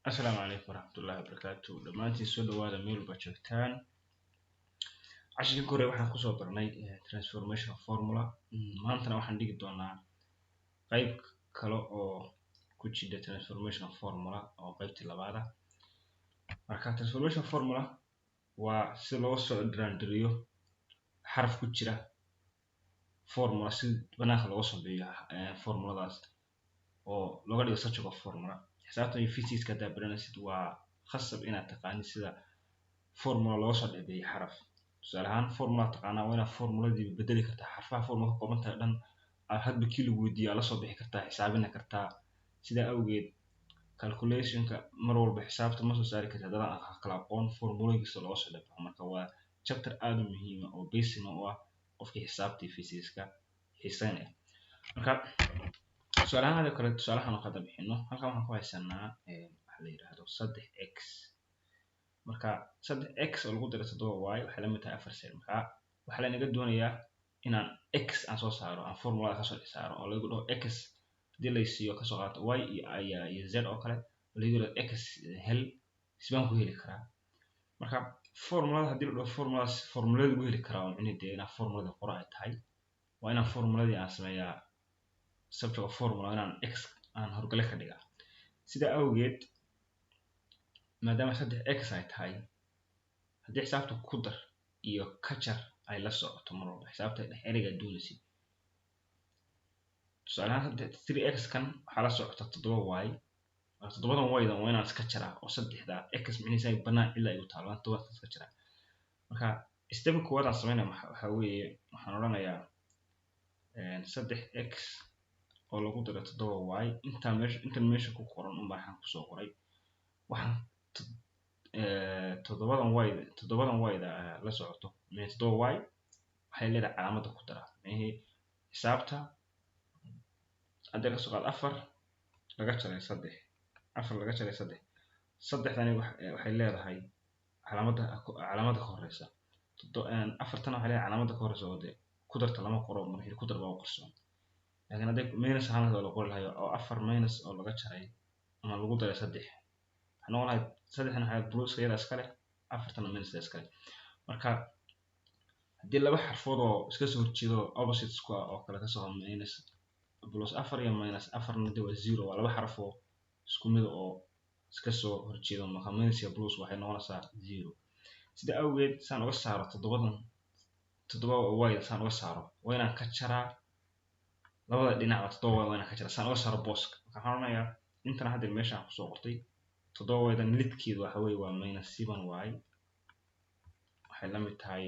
السلام عليكم ورحمة الله وبركاته dhamaantiin soo dhawaada meel walba joogtaan casharkii hore waxaan kusoo barnay transformation formula maantana waxaan dhigi doonaa qayb kale oo ku jira transformation formula oo qaybtii labaad ah marka transformation formula waa si loo soo dhiraandiriyo xaraf ku jira formula si banaanka looga soo bixiyo formuladaas oo looga dhigo such a formula xisaabta iyo physics ka daabaranaysid waa khasab inaad taqaanid sida formula loo soo dhibiyo xaraf tusaale ahaan formula taqaanaa waa inaad formuladii bedeli kartaa xarfaha formula ka kooban tahay dhan hadba kii lagu weydiiyo la soo bixi kartaa xisaabina kartaa sidaa awgeed calculationka mar walba xisaabta ma soo saari kartaa dadaan kala aqoon formulooyinkiisa loo soo dhibo marka waa chapter aad u muhiim ah oo basic u ah qofkii xisaabta iyo physics ka xiisaynaya marka su'aalahan kale tusaalahan oo qada bixino halkan waxaan ku haysanaa waxa la yiraahdo 3x marka 3x oo lagu daro 7y waxa la mid tahay 4 sir marka waxa la inaga doonayaa inaan x aan soo saaro aan formulada ka soo saaro oo lagu dhaho x hadii la isiyo ka soo qaato y iyo z oo kale lagu yiraahdo x hel isbaan ku heli karaa marka formulada hadii la dhaho formulada lagu heli karaa oo inay formulada qoraa tahay waa inaan formuladii aan sameeyaa subject formula inaan x aan horgale ka dhigaa sida awgeed maadaama 3x ay tahay haddii xisaabta ku dar iyo ka jar ay la socoto mar walba xisaabta ereyga doonaysid tusaale ahaan 3x kan waxaa la socota 7y 7y dan waa inaan iska jaraa oo saddexda x micnihiisa ay banaan ilaa ay u taalo 7 iska jaraa marka step koowaad aan sameynaa waxa weeye waxaan oranayaa 3x oo lagu daro 7y inta meesha ku qoran waxaan ku soo qoray waxaan 7y da la socoto 7y waxay leedahay calaamada ku dara xisaabta hadda la soo qaad 4 laga jaray 3 4 laga jaray 3 saddexdani waxay leedahay calaamada ka horeysa 4tan waxay leedahay calaamada ka horeysa oo ku darta lama qoro markii ku dar baa qorsoon laakiin hadday minus ahaan la qori lahayo oo 4 minus oo laga jaray ama lagu daray 3 waxaan noqonahay 3tan waxay plus yada iska leh 4tan minus iska leh marka hadii laba xarfood oo iska soo horjeedo opposites ku oo kala ka soo minus plus 4 iyo minus 4 nadi waa 0 waa laba xaraf oo isku mid oo iska soo horjeedo marka minus iyo plus waxay noqonaysaa 0 sida awgeed saan uga saaro 7y saan uga saaro waa inaan ka jaraa labada dhinac 7y waa inaan ka jaraa saan uga saaro booska waxaan oranayaa intan hadda meesha aan ku soo qortay 7y dan lidkeedu waxa weeye waa minus 7y waxay la mid tahay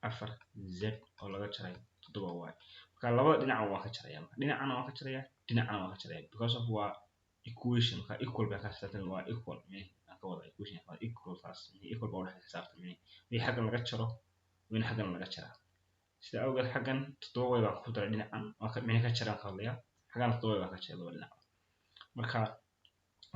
4z oo laga jaray 7y marka labada dhinac waan ka jarayaa dhinacana waan ka jarayaa dhinacana waan ka jarayaa because of waa equation marka equal ba ka saartan waa equal aan ka wada equation waa equal taas equal ba waxa xisaabta wixii xaggan laga jaro wixii xaggan laga jaraa sida awgeed xaggan 7y baa ku daray dhinacan waa ka ka jaraan qadliya xaggan 7y baa ka jaray labada dhinac marka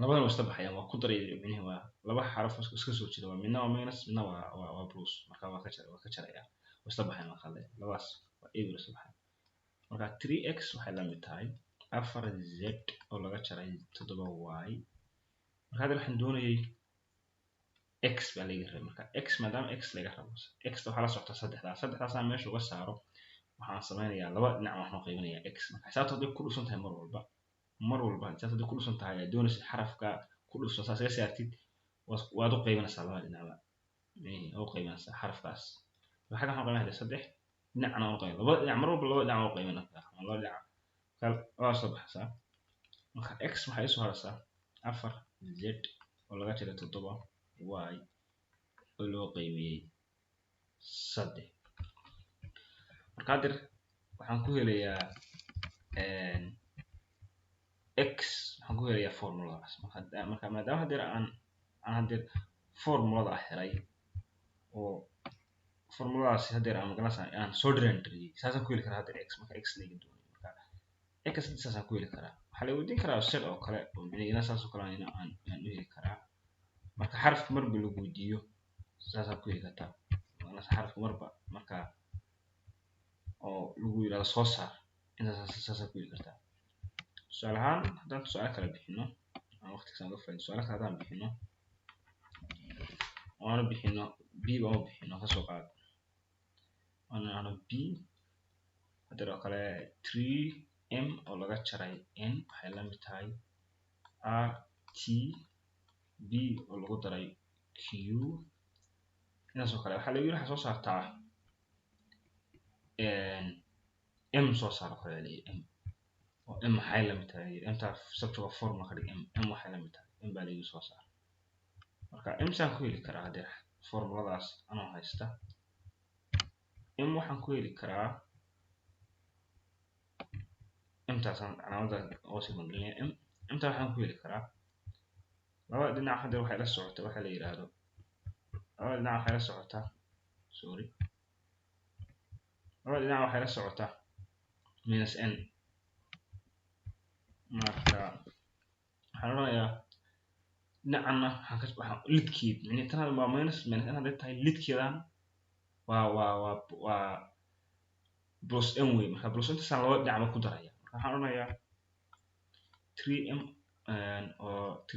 labadan way isla baxayaan waa ku daray micnihi waa laba xaraf iska soo jeeda waa midna waa minus midna waa plus marka waa ka jaraya way isla baxayaan waa qadliya labaas waa equal isla baxayaan marka 3x waxay la mid tahay 4z oo laga jaray 7y marka hadda waxaan doonayay x baa laga rabay marka x maadaama x laga rabo x waxa la socota saddexdaas aan meesha uga saaro waxaan sameynayaa laba dhinac waxaan qaybinayaa x marka xisaabta hadii ku dhusan tahay mar walba xisaabta hadii ku dhusan tahay ay doonaysid xarafka ku dhusan saas iga saartid waad u qaybinaysaa laba dhinacba oo qaybinaysaa xarafkaas waxa waxaan qaybinayaa 3 dhinacna oo qayb laba dhinac mar walba laba dhinac oo qaybinaysaa laba dhinac waa soo baxaysaa marka x waxay soo haraysaa 4z oo laga jaray 7y oo loo qaybiyay 3 marka hadda waxaan ku helayaa x waxaan ku helayaa formuladaas marka maadaama hadda aan hadda formulada helay oo formuladaas hadda aan magalanaysaa aan soo dhiraandhiriyay saasaan ku heli karaa hadda x marka x laga doonayo marka x saasaan ku heli karaa waxa la weydiin karaa set oo kale oo micnaheedu saas oo kale aan u heli karaa marka xarafka marba lagu weydiiyo saasaan ku heli kartaa xarafka marba marka oo lagu yiraahdo soo saar inta saasaan ku heli kartaa tusaale ahaan haddaan tusaale kala bixino aan waqtigiisaan uga faa'iideyno su'aalaha haddaan bixino waana bixino b baan u bixino kasoo qaad waana b haddii oo kale 3m oo laga jaray n waxay la mid tahay r t b oo lagu daray q intaas oo kale waxaa lagu yiri waxa soo saartaa m soo saaro kale m oo m waxay la mid tahay m ta subject formula ka dhig m waxay la mid tahay m baa lagu soo saar marka m saan ku heli karaa hadii formuladaas anoo haysta m waxaan ku heli karaa m taasaan calaamada oo si bangalaya m ta waxaan ku heli karaa labada dhinac hadda waxay la socotaa waxa la yiraahdo labada dhinac waxay la socotaa labada dhinac waxay la socotaa minus n marka waxaan oranayaa dhinacana waxaan lidkeed tan waa minus n hadday tahay lidkeedan waa plus n way marka plus intaasaan labada dhinac ku daraya marka waxaan oranayaa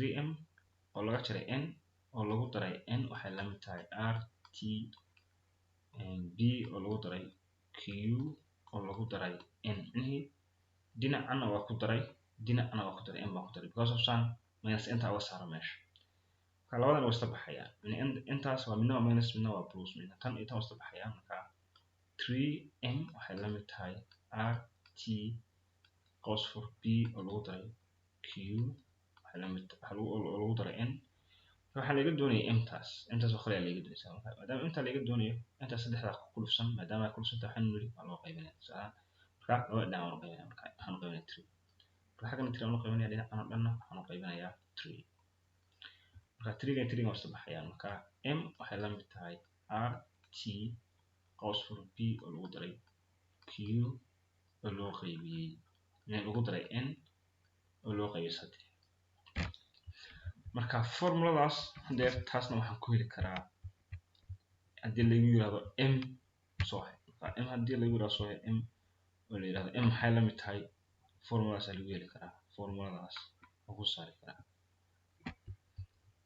3m oo laga jaray n oo lagu daray n waxay la mid tahay r t b oo lagu daray q oo lagu daray n dhinacana waa ku daray dhinacana waa ku daray n baa ku daray because of sun minus inta uga saaro meesha marka labadan way isla baxayaan intaas waa midna waa minus midna waa plus midna tan iyo tan way isla baxayaan marka 3m waxay la mid tahay r t cos 4b oo lagu daray q waxay la mid tahay lagu daray n waxaa laga doonayaa intaas oo kale laga doonaysaa maadaama inta laga doonayo inta saddexda ku kulufsan maadaama ay kulufsan tahay nuli waa loo qaybinayaa marka laba dhinac waan qaybinayaa marka waxaan qaybinayaa 3 marka xaggan 3 aan qaybinayaa dhinacan oo dhan waxaan qaybinayaa 3 marka 3 ga 3 ga waa baxayaan marka m waxay la mid tahay r t cos 4b oo lagu daray q oo loo qaybiyay lagu daray n oo loo qaybiyay 3 marka formuladaas hadee taasna waxaan ku heli karaa hadii lagu yiraahdo m soo hay m hadii lagu yiraahdo soo hay m oo la yiraahdo m waxay la mid tahay formuladaas lagu heli karaa formuladaas oo ku saari karaa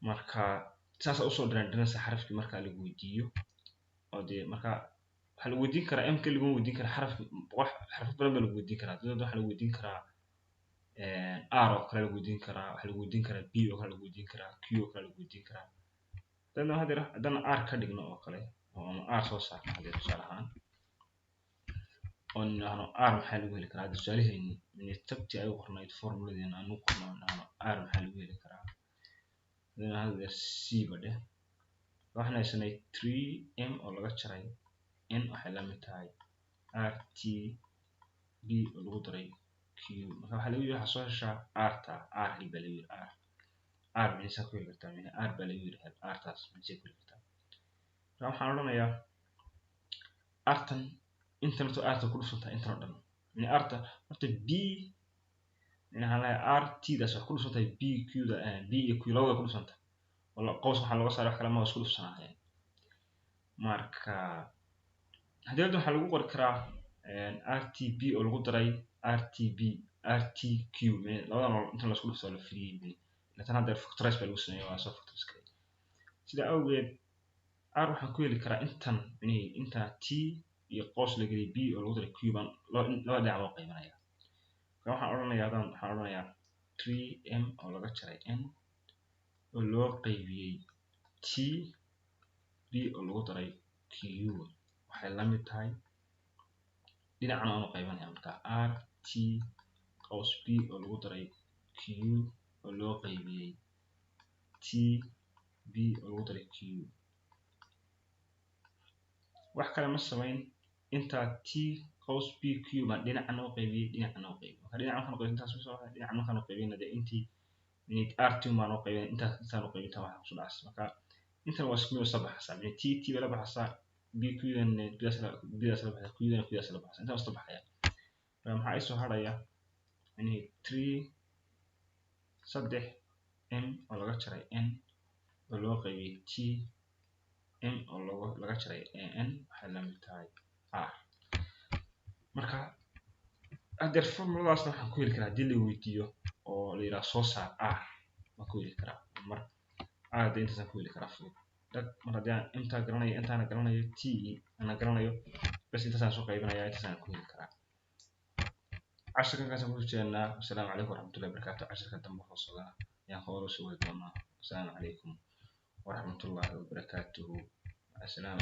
marka saas u soo dirandinaysa xarafkii marka lagu weydiiyo oo marka waxa lagu weydiin karaa m ka lagu weydiin karaa xaraf badan baa lagu weydiin karaa dadka waxa lagu weydiin karaa r oo kale lagu weydiin karaa waxa lagu weydiin karaa b oo kale lagu weydiin karaa q oo kale lagu weydiin karaa haddana r ka dhigno oo kale oo r soo saarno hadii tusaale ahaan oo nahno r maxaa lagu heli karaa tusaalaheeni min tabti ay qornayd formuladeena aanu qorno nahno r maxaa lagu heli karaa hadana hadda c bade waxaan haysanay 3m oo laga jaray n waxay la mid tahay r t b oo lagu daray q marka waxa lagu yiri waxa soo heshaa r ta r baa lagu yiri r meesha ku heli kartaa min r baa lagu yiri r taas meesha ku heli kartaa marka waxaan oranayaa r tan intan to r ta ku dhufanta intan oo dhan min r ta horta b r t daas wax ku dhufanta b q da b iyo q labada ku dhufanta wala qows waxa laga saaray wax kale ma isku dhufsanahay marka hadii waxa lagu qori karaa rtb oo lagu daray rtb rtq labada inta la isku dhufto la fiiriyay tan hadda factorize baa lagu sameeyaa waa soo factorize sida awgeed r waxaan ku heli karaa intan inta t iyo qows la geliyay b oo lagu daray q baan laba dhinac loo qaybinayaa waxaan oranayaa 3m oo laga jaray n oo loo qaybiyay t b oo lagu daray q waxay la mid tahay dhinacana aan qaybinayaa marka r t cos b oo lagu daray q oo loo qaybiyay t b oo lagu daray q wax kale ma sameyn inta t cos b q ma dhinacana oo qaybiyay dhinacana oo qaybiyay marka dhinacana waxaan qaybintaa soo soo dhinacana waxaan qaybinaa intii r2 ma oo qaybiyay inta oo qaybintaa waxa ku soo dhacay marka intan waa isku sabaxaysaa t la baxaysaa bq dan bidas la baxaysaa q dan bidas la baxaysaa inta wasta baxaya maxaa ay soo haraya 3m oo laga jaray n oo loo qaybiyay t m oo laga jaray n waxay la mid tahay r marka hadda formuladaasna waxaan ku heli karaa hadii la weydiiyo oo la yiraahdo soo saar r ما كويل كرا مر عادي أنت سكويل كرا فوق ده مرة ده أنت قرناي أنت أنا قرناي تي أنا قرناي بس أنت سانسو قيبنا يا أنت سانكويل كرا عشرة كان سنقول جينا السلام عليكم ورحمة الله وبركاته عشرة كان تم فصلنا يا خالص سويتنا السلام عليكم ورحمة الله وبركاته السلام